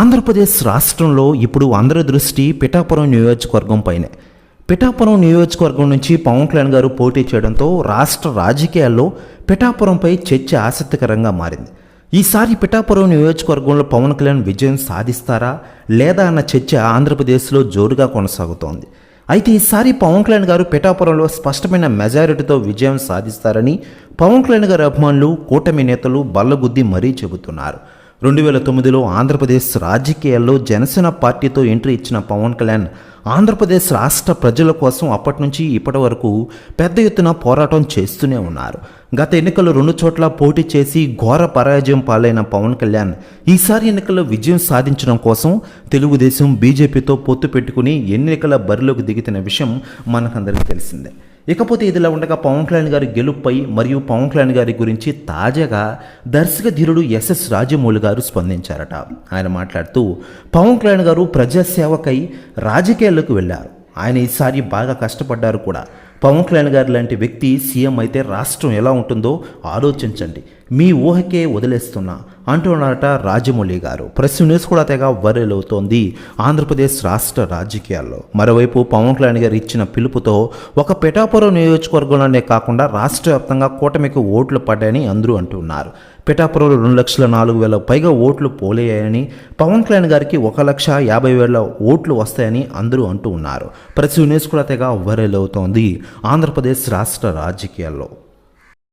ఆంధ్రప్రదేశ్ రాష్ట్రంలో ఇప్పుడు అందరి దృష్టి పిఠాపురం నియోజకవర్గం పైనే. పిఠాపురం నియోజకవర్గం నుంచి పవన్ కళ్యాణ్ గారు పోటీ చేయడంతో రాష్ట్ర రాజకీయాల్లో పిఠాపురంపై చర్చ ఆసక్తికరంగా మారింది. ఈసారి పిఠాపురం నియోజకవర్గంలో పవన్ కళ్యాణ్ విజయం సాధిస్తారా లేదా అన్న చర్చ ఆంధ్రప్రదేశ్లో జోరుగా కొనసాగుతోంది. అయితే ఈసారి పవన్ కళ్యాణ్ గారు పిఠాపురంలో స్పష్టమైన మెజారిటీతో విజయం సాధిస్తారని పవన్ కళ్యాణ్ గారి అభిమానులు, కూటమి నేతలు బల్లగుద్ది మరీ చెబుతున్నారు. 2009లో ఆంధ్రప్రదేశ్ రాజకీయాల్లో జనసేన పార్టీతో ఎంట్రీ ఇచ్చిన పవన్ కళ్యాణ్ ఆంధ్రప్రదేశ్ రాష్ట్ర ప్రజల కోసం అప్పటి నుంచి ఇప్పటి వరకు పెద్ద ఎత్తున పోరాటం చేస్తూనే ఉన్నారు. గత ఎన్నికల్లో 2 చోట్ల పోటీ చేసి ఘోర పరాజయం పాలైన పవన్ కళ్యాణ్ ఈసారి ఎన్నికల్లో విజయం సాధించడం కోసం తెలుగుదేశం, బీజేపీతో పొత్తు పెట్టుకుని ఎన్నికల బరిలోకి దిగుతున్న విషయం మనకందరికీ తెలిసిందే. ఇకపోతే ఇదిలా ఉండగా పవన్ కళ్యాణ్ గారి గెలుపుపై మరియు పవన్ కళ్యాణ్ గారి గురించి తాజాగా దర్శక ధీరుడు ఎస్ఎస్ రాజమౌళి గారు స్పందించారట. ఆయన మాట్లాడుతూ పవన్ కళ్యాణ్ గారు ప్రజాసేవకై రాజకీయాల్లోకి వెళ్ళారు. ఆయన ఈసారి బాగా కష్టపడ్డారు కూడా. పవన్ కళ్యాణ్ గారు లాంటి వ్యక్తి సీఎం అయితే రాష్ట్రం ఎలా ఉంటుందో ఆలోచించండి, మీ ఊహకే వదిలేస్తున్నా అంటున్నారట రాజమౌళి గారు. ప్రెస్ న్యూస్ కూడా తెగ వైరల్ అవుతోంది ఆంధ్రప్రదేశ్ రాష్ట్ర రాజకీయాల్లో. మరోవైపు పవన్ కళ్యాణ్ గారు ఇచ్చిన పిలుపుతో ఒక పిఠాపురం నియోజకవర్గంలోనే కాకుండా రాష్ట్ర వ్యాప్తంగా కూటమికి ఓట్లు పడ్డాయని అందరూ అంటున్నారు. పిఠాపురంలో 2,04,000 పైగా ఓట్లు పోలయ్యాయని, పవన్ కళ్యాణ్ గారికి 1,50,000 ఓట్లు వస్తాయని అందరూ అంటూ ఉన్నారు. ప్రెస్ న్యూస్ కూడా తెగ వైరల్ అవుతోంది ఆంధ్రప్రదేశ్ రాష్ట్ర రాజకీయాల్లో.